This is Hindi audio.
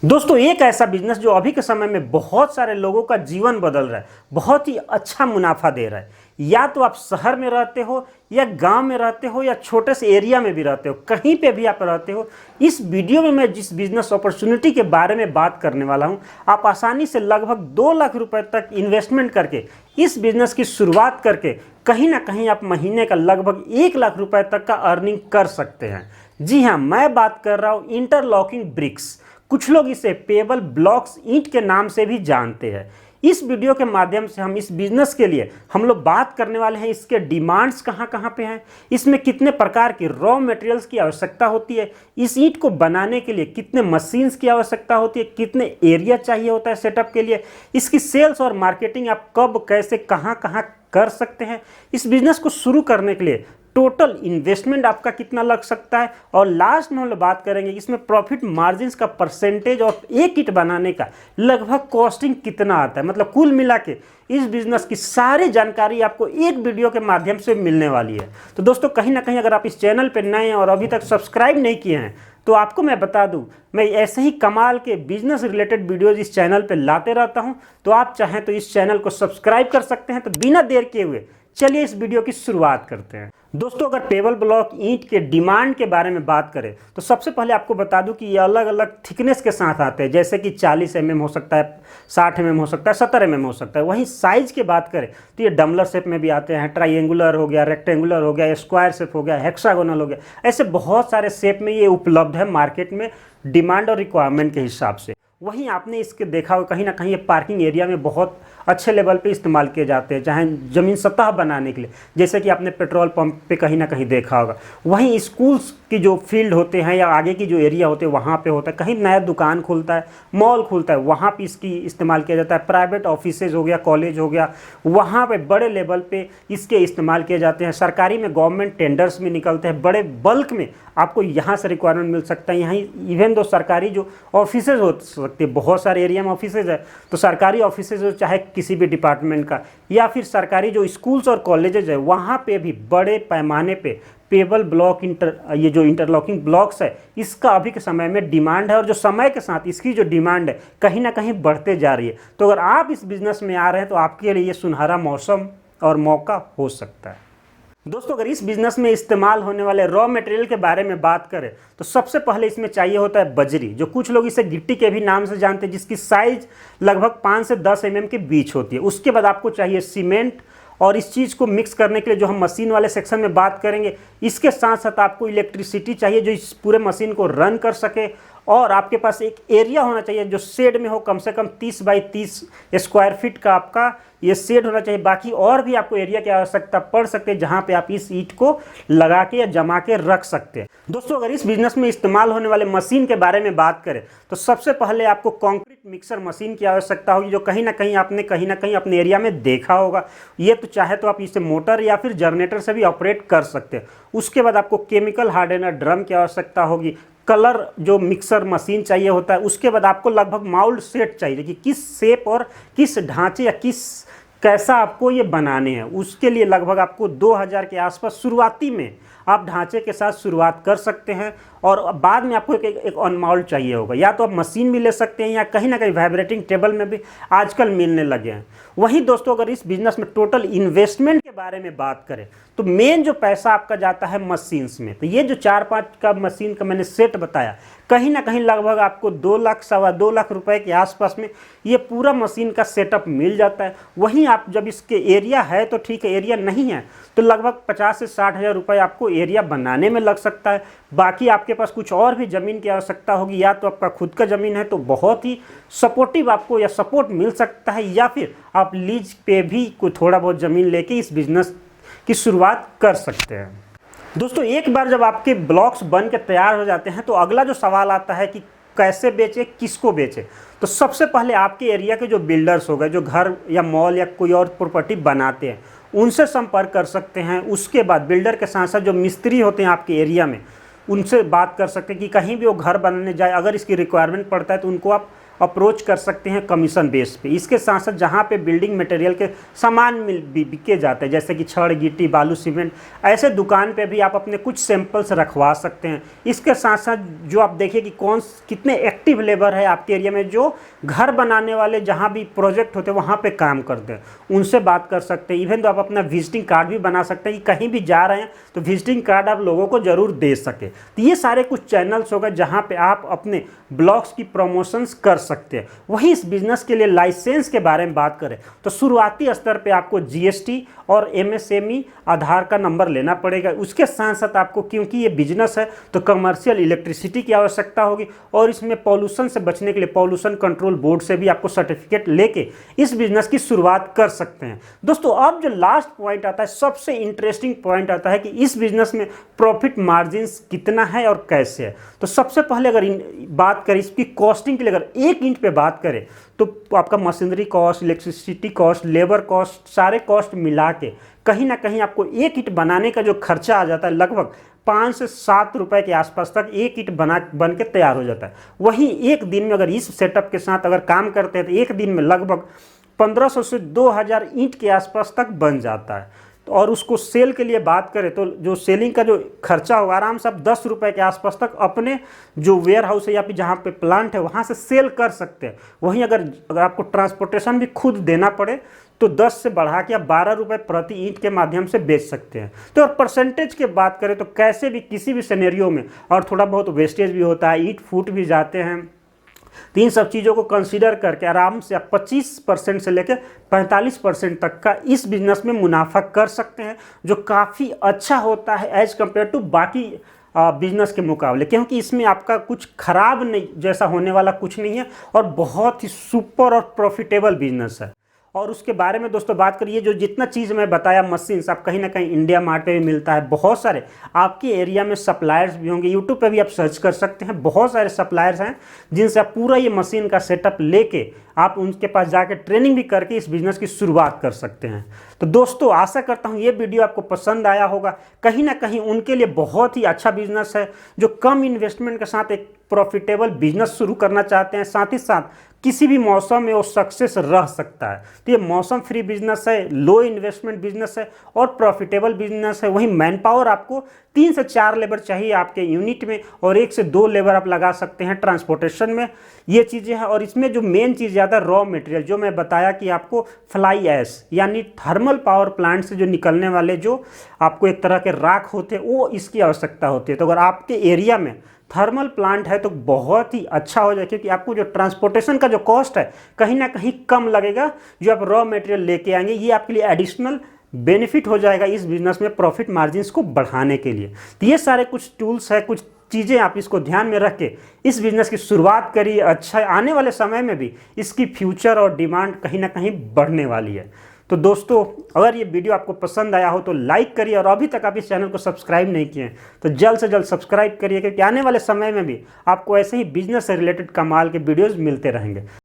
दोस्तों एक ऐसा बिजनेस जो अभी के समय में बहुत सारे लोगों का जीवन बदल रहा है, बहुत ही अच्छा मुनाफा दे रहा है। या तो आप शहर में रहते हो या गांव में रहते हो या छोटे से एरिया में भी रहते हो, कहीं पे भी आप रहते हो, इस वीडियो में मैं जिस बिजनेस अपॉर्चुनिटी के बारे में बात करने वाला हूं, आप आसानी से लगभग 2 लाख रुपए तक इन्वेस्टमेंट करके इस बिजनेस की शुरुआत करके कहीं ना कहीं आप महीने का लगभग 1 लाख रुपए तक का अर्निंग कर सकते हैं। जी हाँ, मैं बात कर रहा हूँ इंटरलॉकिंग ब्रिक्स। कुछ लोग इसे पेबल ब्लॉक्स ईंट के नाम से भी जानते हैं। इस वीडियो के माध्यम से हम इस बिजनेस के लिए हम लोग बात करने वाले हैं, इसके डिमांड्स कहाँ कहाँ पे हैं, इसमें कितने प्रकार की रॉ मटेरियल्स की आवश्यकता होती है, इस ईंट को बनाने के लिए कितने मशीन्स की आवश्यकता होती है, कितने एरिया चाहिए होता है सेटअप के लिए, इसकी सेल्स और मार्केटिंग आप कब कैसे कहाँ कहाँ कर सकते हैं, इस बिजनेस को शुरू करने के लिए टोटल इन्वेस्टमेंट आपका कितना लग सकता है, और लास्ट में हम लोग बात करेंगे इसमें प्रॉफिट मार्जिन्स का परसेंटेज और एक किट बनाने का लगभग कॉस्टिंग कितना आता है। मतलब कुल मिला के इस बिजनेस की सारी जानकारी आपको एक वीडियो के माध्यम से मिलने वाली है। तो दोस्तों कहीं ना कहीं अगर आप इस चैनल पर नए हैं और अभी तक सब्सक्राइब नहीं किए हैं तो आपको मैं बता दूं, मैं ऐसे ही कमाल के बिजनेस रिलेटेड वीडियोज इस चैनल पर लाते रहता हूं। तो आप चाहें तो इस चैनल को सब्सक्राइब कर सकते हैं। तो बिना देर किए हुए चलिए इस वीडियो की शुरुआत करते हैं। दोस्तों अगर पेबल ब्लॉक ईंट के डिमांड के बारे में बात करें तो सबसे पहले आपको बता दूं कि ये अलग अलग थिकनेस के साथ आते हैं, जैसे कि 40 mm हो सकता है, 60 mm हो सकता है, 70 mm हो सकता है। वहीं साइज की बात करें तो ये डम्बलर शेप में भी आते हैं, ट्राइंगुलर हो गया, रेक्टेंगुलर हो गया, स्क्वायर शेप हो गया, हेक्सागोनल हो गया, ऐसे बहुत सारे शेप में ये उपलब्ध है मार्केट में डिमांड और रिक्वायरमेंट के हिसाब से। वहीं आपने इसके देखा हो कहीं ना कहीं ये पार्किंग एरिया में बहुत अच्छे लेवल पे इस्तेमाल किए जाते हैं, चाहे ज़मीन सतह बनाने के लिए, जैसे कि आपने पेट्रोल पंप पे कहीं ना कहीं देखा होगा। वहीं स्कूल्स की जो फील्ड होते हैं या आगे की जो एरिया होते हैं वहाँ पे होता है, कहीं नया दुकान खुलता है, मॉल खुलता है, वहाँ पे इसकी इस्तेमाल किया जाता है। प्राइवेट ऑफिसेज हो गया, कॉलेज हो गया, वहाँ पे बड़े लेवल पे इसके इस्तेमाल किए जाते हैं। सरकारी में गवर्नमेंट टेंडर्स में निकलते हैं, बड़े बल्क में आपको यहाँ से रिक्वायरमेंट मिल सकता है। यहाँ इवन दो सरकारी जो ऑफिसेज हो सकते हैं, बहुत सारे एरिया में ऑफिसेज है, तो सरकारी ऑफिसेज हो चाहे किसी भी डिपार्टमेंट का, या फिर सरकारी जो स्कूल्स और कॉलेजेज है, वहाँ पे भी बड़े पैमाने पे पेबल ब्लॉक ये जो इंटरलॉकिंग ब्लॉक्स है इसका अभी के समय में डिमांड है, और जो समय के साथ इसकी जो डिमांड है कहीं ना कहीं बढ़ते जा रही है। तो अगर आप इस बिजनेस में आ रहे हैं तो आपके लिए ये सुनहरा मौसम और मौका हो सकता है। दोस्तों अगर इस बिजनेस में इस्तेमाल होने वाले रॉ मटेरियल के बारे में बात करें तो सबसे पहले इसमें चाहिए होता है बजरी, जो कुछ लोग इसे गिट्टी के भी नाम से जानते हैं, जिसकी साइज लगभग 5 से 10 mm के बीच होती है। उसके बाद आपको चाहिए सीमेंट, और इस चीज़ को मिक्स करने के लिए जो हम मशीन वाले सेक्शन में बात करेंगे, इसके साथ साथ आपको इलेक्ट्रिसिटी चाहिए जो इस पूरे मशीन को रन कर सके, और आपके पास एक एरिया होना चाहिए जो शेड में हो, कम से कम 30 बाई 30 स्क्वायर फीट का आपका ये शेड होना चाहिए। बाकी और भी आपको एरिया की आवश्यकता पड़ सकती है जहां पे आप इस ईंट को लगा के या जमा के रख सकते हैं। दोस्तों अगर इस बिजनेस में इस्तेमाल होने वाले मशीन के बारे में बात करें तो सबसे पहले आपको कंक्रीट मिक्सर मशीन की आवश्यकता होगी, जो कहीं ना कहीं आपने कहीं ना कहीं अपने एरिया में देखा होगा। ये तो चाहे तो आप इसे मोटर या फिर जनरेटर से भी ऑपरेट कर सकते हैं। उसके बाद आपको केमिकल हार्डनर ड्रम की आवश्यकता होगी, कलर जो मिक्सर मशीन चाहिए होता है। उसके बाद आपको लगभग माउल्ड सेट चाहिए कि किस शेप और किस ढांचे या किस कैसा आपको ये बनाने हैं। उसके लिए लगभग आपको 2000 के आसपास शुरुआती में आप ढांचे के साथ शुरुआत कर सकते हैं, और बाद में आपको एक अनमाउल्ड चाहिए होगा। या तो आप मशीन भी ले सकते हैं या कहीं ना कहीं वाइब्रेटिंग टेबल में भी आजकल मिलने लगे हैं। वहीं दोस्तों अगर इस बिजनेस में टोटल इन्वेस्टमेंट के बारे में बात करें तो मेन जो पैसा आपका जाता है मशीन्स में। तो ये जो 4-5 का मशीन का मैंने सेट बताया, कहीं ना कहीं लगभग आपको 2 लाख सवा 2 लाख रुपए के आसपास में ये पूरा मशीन का सेटअप मिल जाता है। वहीं आप जब इसके एरिया है तो ठीक है, एरिया नहीं है तो लगभग 50 से 60 हज़ार रुपये आपको एरिया बनाने में लग सकता है। बाकी आपके पास कुछ और भी ज़मीन की आवश्यकता होगी, या तो आपका खुद का ज़मीन है तो बहुत ही सपोर्टिव आपको या सपोर्ट मिल सकता है, या फिर आप लीज पे भी कोई थोड़ा बहुत ज़मीन लेके इस बिज़नेस की शुरुआत कर सकते हैं। दोस्तों एक बार जब आपके ब्लॉक्स बन के तैयार हो जाते हैं तो अगला जो सवाल आता है कि कैसे बेचे, किसको बेचे। तो सबसे पहले आपके एरिया के जो बिल्डर्स हो गए, जो घर या मॉल या कोई और प्रॉपर्टी बनाते हैं, उनसे संपर्क कर सकते हैं। उसके बाद बिल्डर के साथ साथ जो मिस्त्री होते हैं आपके एरिया में, उनसे बात कर सकते हैं कि कहीं भी वो घर बनाने जाए, अगर इसकी रिक्वायरमेंट पड़ता है तो उनको आप अप्रोच कर सकते हैं कमीशन बेस पे। इसके साथ साथ जहाँ पे बिल्डिंग मटेरियल के सामान बिके जाते हैं, जैसे कि छड़, गिट्टी, बालू, सीमेंट, ऐसे दुकान पे भी आप अपने कुछ सैंपल्स रखवा सकते हैं। इसके साथ साथ जो आप देखिए कि कितने एक्टिव लेबर है आपके एरिया में जो घर बनाने वाले जहाँ भी प्रोजेक्ट होते हैं वहाँ पे काम करते हैं, उनसे बात कर सकते हैं। इवन तो आप अपना विजिटिंग कार्ड भी बना सकते हैं कि कहीं भी जा रहे हैं तो विजिटिंग कार्ड आप लोगों को ज़रूर दे सके। तो ये सारे कुछ चैनल्स होगा जहाँ पे आप अपने ब्लॉग्स की प्रमोशंस कर सकते हैं। वहीं इस बिज़नेस के लिए लाइसेंस के बारे में बात करें तो शुरुआती स्तर पे आपको जीएसटी और एमएसएमई आधार का नंबर लेना पड़ेगा। उसके साथ साथ आपको, क्योंकि ये बिजनेस है तो कमर्शियल इलेक्ट्रिसिटी की आवश्यकता होगी और इसमें पॉल्यूशन से बचने के लिए पॉल्यूशन कंट्रोल बोर्ड से भी आपको सर्टिफिकेट लेके इस बिजनेस की शुरुआत कर सकते हैं। दोस्तों अब जो लास्ट पॉइंट आता है, सबसे इंटरेस्टिंग पॉइंट आता है कि इस बिजनेस में प्रॉफिट मार्जिन्स कितना है और कैसे है। तो सबसे पहले अगर बात करें इसकी कॉस्टिंग के लिए, अगर 1 ईंट पे बात करें तो आपका machinery cost, electricity cost, labour cost, सारे कॉस्ट मिला के कहीं ना कहीं आपको 1 ईंट बनाने का जो खर्चा आ जाता है लगभग 5 से 7 रुपए के आसपास तक 1 ईंट बन के तैयार हो जाता है। वहीं एक दिन में अगर इस सेटअप के साथ अगर काम करते हैं तो एक दिन में लगभग 1500 से 2000 ईंट के आसपास तक बन जाता है। और उसको सेल के लिए बात करें तो जो सेलिंग का जो खर्चा होगा आराम से आप 10 रुपए के आसपास तक अपने जो वेयर हाउस है या फिर जहाँ पे प्लांट है वहाँ से सेल कर सकते हैं। वहीं अगर आपको ट्रांसपोर्टेशन भी खुद देना पड़े तो 10 से बढ़ा के आप 12 रुपये प्रति ईंट के माध्यम से बेच सकते हैं। तो और परसेंटेज की बात करें तो कैसे भी किसी भी सिनेरियो में और थोड़ा बहुत वेस्टेज भी होता है, ईंट फूट भी जाते हैं, तो इन सब चीज़ों को कंसीडर करके आराम से आप 25% से लेकर 45% तक का इस बिजनेस में मुनाफा कर सकते हैं, जो काफ़ी अच्छा होता है एज कम्पेयर टू बाकी बिजनेस के मुकाबले, क्योंकि इसमें आपका कुछ खराब नहीं जैसा होने वाला कुछ नहीं है और बहुत ही सुपर और प्रॉफिटेबल बिजनेस है। और उसके बारे में दोस्तों बात करिए, जो जितना चीज़ मैं बताया मशीन्स आप कहीं ना कहीं इंडिया मार्ट पे भी मिलता है, बहुत सारे आपके एरिया में सप्लायर्स भी होंगे, यूट्यूब पे भी आप सर्च कर सकते हैं, बहुत सारे सप्लायर्स हैं जिनसे आप पूरा ये मशीन का सेटअप लेके आप उनके पास जाकर ट्रेनिंग भी करके इस बिज़नेस की शुरुआत कर सकते हैं। तो दोस्तों आशा करता हूँ ये वीडियो आपको पसंद आया होगा। कहीं ना कहीं उनके लिए बहुत ही अच्छा बिजनेस है जो कम इन्वेस्टमेंट के साथ एक प्रॉफिटेबल बिजनेस शुरू करना चाहते हैं, साथ ही साथ किसी भी मौसम में वो सक्सेस रह सकता है। तो ये मौसम फ्री बिजनेस है, लो इन्वेस्टमेंट बिजनेस है और प्रॉफिटेबल बिजनेस है। वहीं मैन पावर आपको 3 से 4 लेबर चाहिए आपके यूनिट में और 1 से 2 लेबर आप लगा सकते हैं ट्रांसपोर्टेशन में। ये चीज़ें हैं और इसमें जो मेन चीज़ ज़्यादा रॉ मटेरियल जो मैं बताया कि आपको फ्लाई ऐश यानी थर्मल पावर प्लांट से जो निकलने वाले जो आपको एक तरह के राख होते हैं वो इसकी आवश्यकता होती है। तो अगर आपके एरिया में थर्मल प्लांट है तो बहुत ही अच्छा हो जाए, क्योंकि आपको जो ट्रांसपोर्टेशन का जो कॉस्ट है कहीं ना कहीं कम लगेगा। जो आप रॉ मटेरियल लेके आएंगे ये आपके लिए एडिशनल बेनिफिट हो जाएगा इस बिजनेस में प्रॉफिट मार्जिन्स को बढ़ाने के लिए। तो ये सारे कुछ टूल्स है, कुछ चीज़ें आप इसको ध्यान में रख के इस बिज़नेस की शुरुआत करिए। अच्छा आने वाले समय में भी इसकी फ्यूचर और डिमांड कहीं ना कहीं बढ़ने वाली है। तो दोस्तों अगर ये वीडियो आपको पसंद आया हो तो लाइक करिए और अभी तक आप इस चैनल को सब्सक्राइब नहीं किए तो जल्द से जल्द सब्सक्राइब करिए, क्योंकि आने वाले समय में भी आपको ऐसे ही बिजनेस से रिलेटेड कमाल के वीडियोज़ मिलते रहेंगे।